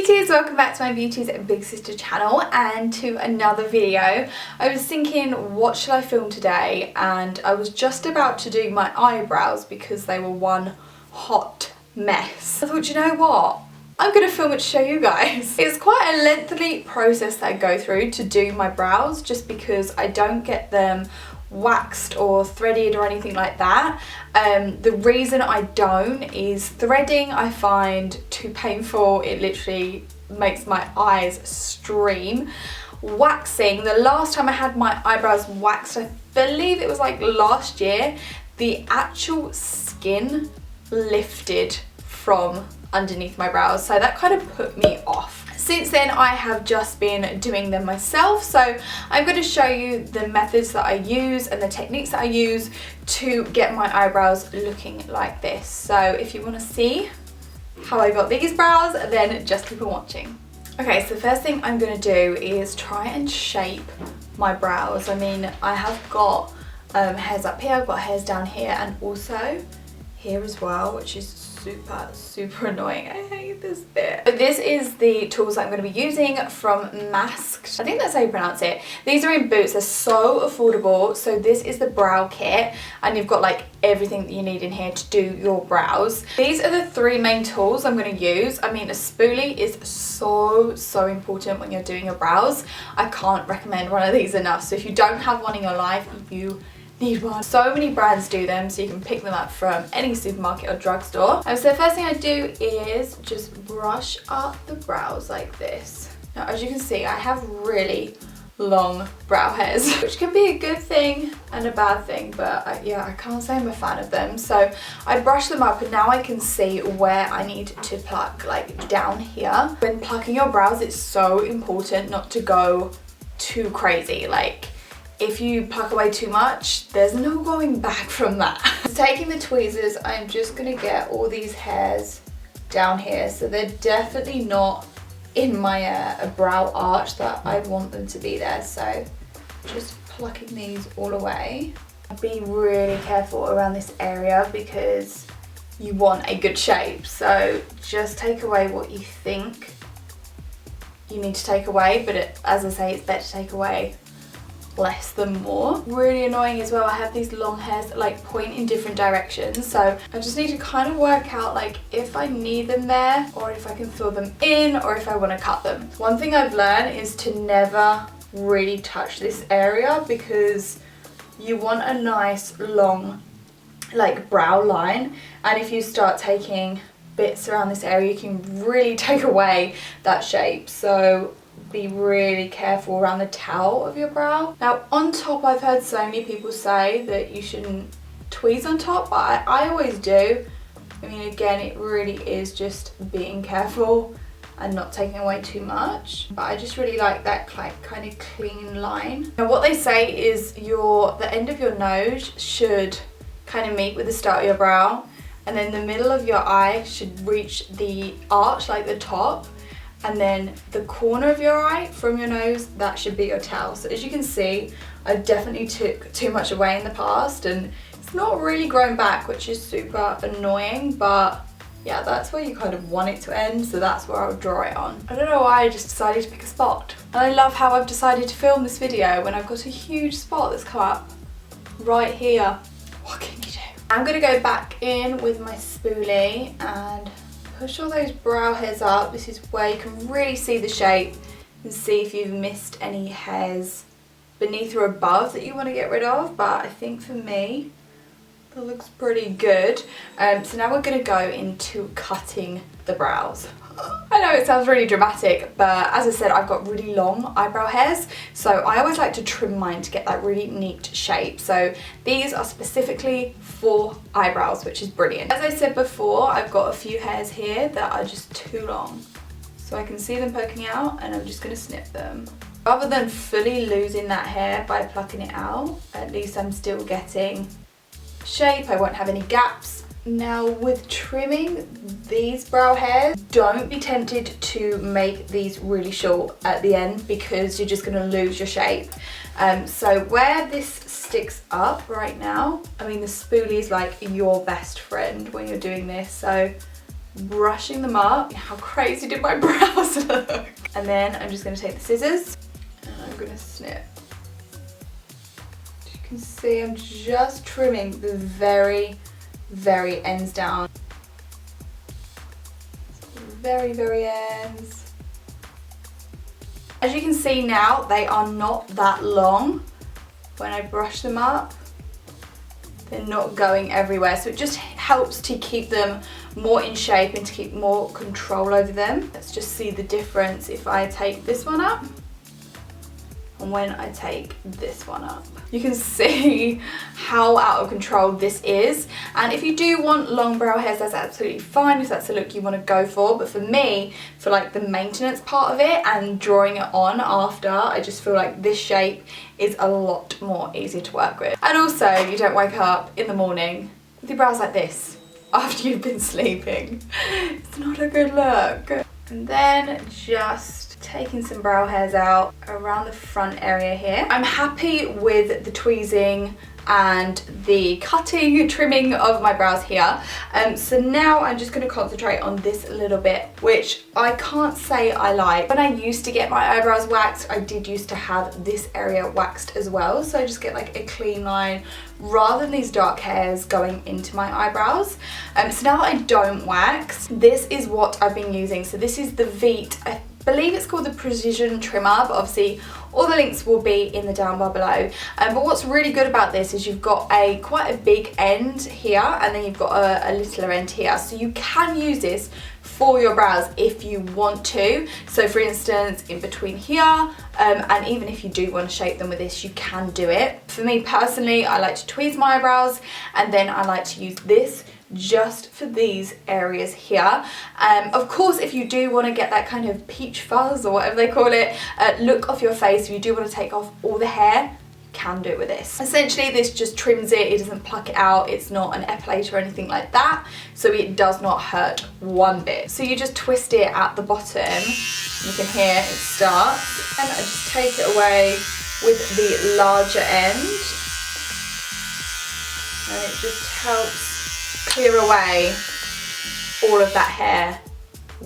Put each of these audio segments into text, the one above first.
beauties, welcome back to my Beauties Big Sister channel and to another video. I was thinking, what should I film today? And I was just about to do my eyebrows because they were one hot mess. I thought, you know what? I'm going to film it to show you guys. It's quite a lengthy process that I go through to do my brows just because I don't get them waxed or threaded or anything like that. The reason I don't is threading I find too painful. It literally makes my eyes stream. Waxing, the last time I had my eyebrows waxed, I believe it was like last year, the actual skin lifted from underneath my brows, so that kind of put me off. Since then I have just been doing them myself, so I'm going to show you the methods that I use and the techniques that I use to get my eyebrows looking like this. So if you want to see how I got these brows, then just keep on watching. Okay, so the first thing I'm going to do is try and shape my brows. I mean, I have got hairs up here, I've got hairs down here and also here as well, which is super annoying. I hate this bit. So this is the tools that I'm going to be using from Masked. I think that's how you pronounce it. These are in Boots. They're so affordable. So this is the brow kit and you've got like everything that you need in here to do your brows. These are the three main tools I'm going to use. I mean, a spoolie is so important when you're doing your brows. I can't recommend one of these enough. So if you don't have one in your life, you need one. So many brands do them, so you can pick them up from any supermarket or drugstore. So the first thing I do is just brush up the brows like this. Now as you can see, I have really long brow hairs, which can be a good thing and a bad thing, but yeah, I can't say I'm a fan of them. So I brush them up and now I can see where I need to pluck, like down here. When plucking your brows, it's so important not to go too crazy. Like, if you pluck away too much, there's no going back from that. Taking the tweezers, I'm just gonna get all these hairs down here. So they're definitely not in my brow arch that I want them to be there. So just plucking these all away. Be really careful around this area because you want a good shape. So just take away what you think you need to take away, but as I say, it's better to take away less than more. Really annoying as well, I have these long hairs that like point in different directions, so I just need to kind of work out like if I need them there or if I can fill them in or if I want to cut them. One thing I've learned is to never really touch this area because you want a nice long like brow line, and if you start taking bits around this area you can really take away that shape. So be really careful around the tail of your brow. Now on top, I've heard so many people say that you shouldn't tweeze on top, but I always do. I mean, again, it really is just being careful and not taking away too much, but I just really like that like kind of clean line. Now what they say is the end of your nose should kind of meet with the start of your brow, and then the middle of your eye should reach the arch, like the top, and then the corner of your eye from your nose, that should be your tail. So as you can see, I definitely took too much away in the past and it's not really grown back, which is super annoying, but yeah, that's where you kind of want it to end, so that's where I'll draw it on. I don't know why I just decided to pick a spot. And I love how I've decided to film this video when I've got a huge spot that's come up right here. What can you do? I'm gonna go back in with my spoolie and push all those brow hairs up. This is where you can really see the shape and see if you've missed any hairs beneath or above that you want to get rid of, but I think for me that looks pretty good. So now we're going to go into cutting the brows. I know it sounds really dramatic, but as I said, I've got really long eyebrow hairs, so I always like to trim mine to get that really neat shape. So these are specifically for eyebrows, which is brilliant. As I said before, I've got a few hairs here that are just too long, so I can see them poking out and I'm just going to snip them. Rather than fully losing that hair by plucking it out, at least I'm still getting shape. I won't have any gaps. Now with trimming these brow hairs, don't be tempted to make these really short at the end because you're just going to lose your shape. So where this sticks up right now, I mean the spoolie is like your best friend when you're doing this, so brushing them up. How crazy did my brows look? And then I'm just going to take the scissors and I'm going to snip. As you can see, I'm just trimming the very ends down. Very ends. As you can see now, they are not that long. When I brush them up, they're not going everywhere, so it just helps to keep them more in shape and to keep more control over them. Let's just see the difference if I take this one up and when I take this one up. You can see how out of control this is, and if you do want long brow hairs, that's absolutely fine if that's the look you want to go for, but for me, for like the maintenance part of it and drawing it on after, I just feel like this shape is a lot more easier to work with. And also, you don't wake up in the morning with your brows like this after you've been sleeping. It's not a good look. And then just taking some brow hairs out around the front area here. I'm happy with the tweezing and the cutting, trimming of my brows here. So now I'm just going to concentrate on this little bit, which I can't say I like. When I used to get my eyebrows waxed, I did used to have this area waxed as well. So I just get like a clean line rather than these dark hairs going into my eyebrows. So now that I don't wax, this is what I've been using. So this is the Veet, I believe it's called the Precision Trimmer, but obviously all the links will be in the down bar below. But what's really good about this is you've got quite a big end here, and then you've got a littler end here. So you can use this for your brows if you want to. So for instance, in between here, and even if you do want to shape them with this, you can do it. For me personally, I like to tweeze my eyebrows, and then I like to use this just for these areas here. Of course, if you do want to get that kind of peach fuzz or whatever they call it look off your face, if you do want to take off all the hair, you can do it with this. Essentially this just trims it, it doesn't pluck it out, it's not an epilator or anything like that, so it does not hurt one bit. So you just twist it at the bottom, you can hear it starts, and I just take it away with the larger end, and it just helps clear away all of that hair.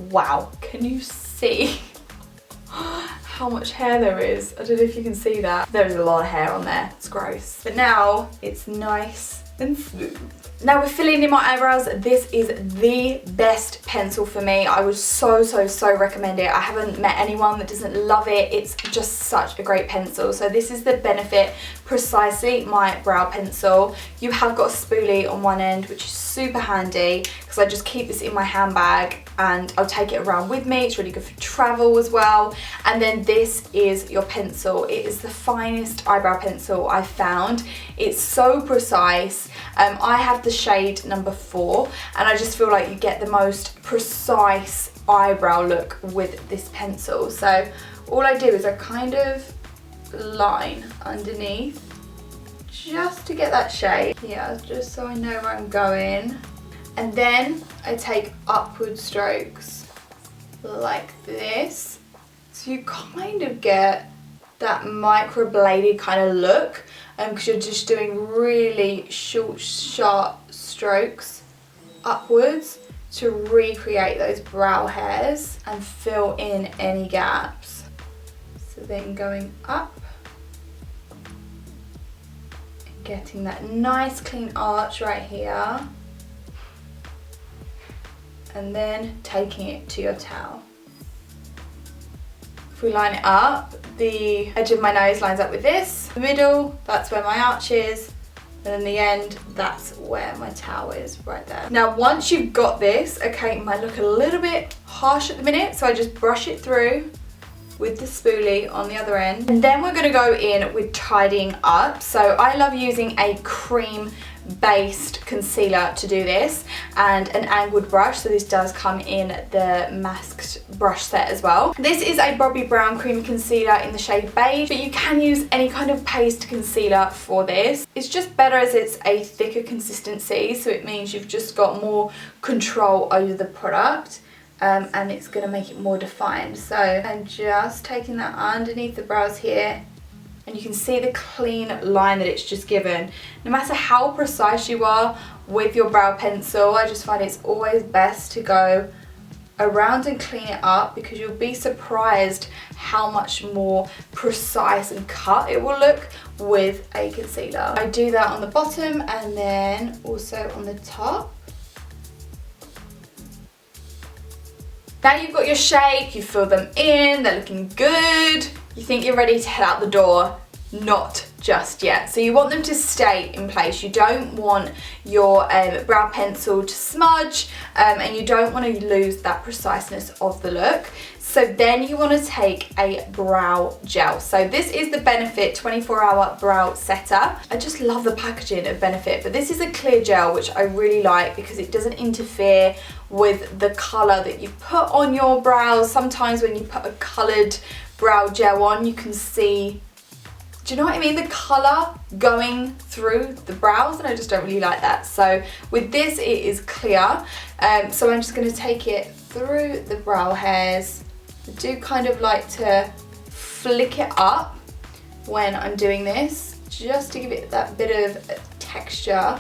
Wow, can you see how much hair there is? I don't know if you can see that. There is a lot of hair on there, it's gross. But now it's nice and smooth. Now we're filling in my eyebrows. This is the best pencil for me. I would so recommend it. I haven't met anyone that doesn't love it. It's just such a great pencil. So this is the Benefit Precisely My Brow Pencil. You have got a spoolie on one end, which is super handy because I just keep this in my handbag and I'll take it around with me. It's really good for travel as well. And then this is your pencil. It is the finest eyebrow pencil I've found. It's so precise. I have the shade number 4, and I just feel like you get the most precise eyebrow look with this pencil. So all I do is I kind of line underneath just to get that shade. Yeah, just so I know where I'm going. And then I take upward strokes like this. So you kind of get that microbladed kind of look, because you're just doing really short, sharp strokes upwards to recreate those brow hairs and fill in any gaps. So then going up and getting that nice clean arch right here, and then taking it to your towel. If we line it up, the edge of my nose lines up with this. The middle, that's where my arch is. And then the end, that's where my towel is, right there. Now, once you've got this, okay, it might look a little bit harsh at the minute, so I just brush it through with the spoolie on the other end. And then we're gonna go in with tidying up. So I love using a cream based concealer to do this, and an angled brush. So this does come in the masked brush set as well. This is a Bobbi Brown cream concealer in the shade beige, but you can use any kind of paste concealer for this. It's just better as it's a thicker consistency, so it means you've just got more control over the product. And it's going to make it more defined. So I'm just taking that underneath the brows here and you can see the clean line that it's just given. No matter how precise you are with your brow pencil, I just find it's always best to go around and clean it up, because you'll be surprised how much more precise and cut it will look with a concealer. I do that on the bottom and then also on the top. Now you've got your shape, you fill them in, they're looking good. You think you're ready to head out the door. Not just yet. So you want them to stay in place. You don't want your brow pencil to smudge, and you don't want to lose that preciseness of the look. So then you want to take a brow gel. So this is the Benefit 24-hour brow setter. I just love the packaging of Benefit, but this is a clear gel, which I really like because it doesn't interfere with the colour that you put on your brows. Sometimes when you put a coloured brow gel on, you can see, do you know what I mean, the colour going through the brows, and I just don't really like that. So with this, it is clear. So I'm just going to take it through the brow hairs. I do kind of like to flick it up when I'm doing this, just to give it that bit of texture.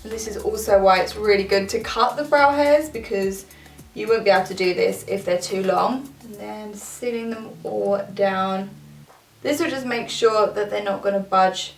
And this is also why it's really good to cut the brow hairs, because you won't be able to do this if they're too long. And then sitting them all down. This will just make sure that they're not going to budge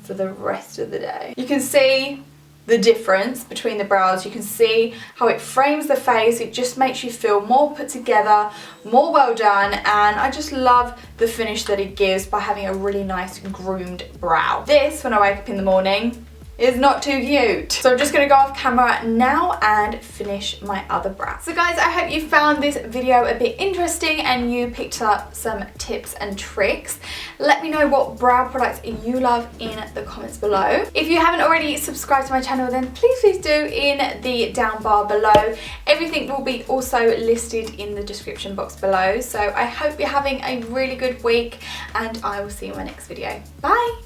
for the rest of the day. You can see the difference between the brows. You can see how it frames the face. It just makes you feel more put together, more well done, and I just love the finish that it gives by having a really nice groomed brow. This, when I wake up in the morning, is not too cute. So I'm just going to go off camera now and finish my other brow. So guys, I hope you found this video a bit interesting and you picked up some tips and tricks. Let me know what brow products you love in the comments below. If you haven't already subscribed to my channel, then please do in the down bar below. Everything will be also listed in the description box below. So I hope you're having a really good week, and I will see you in my next video. Bye!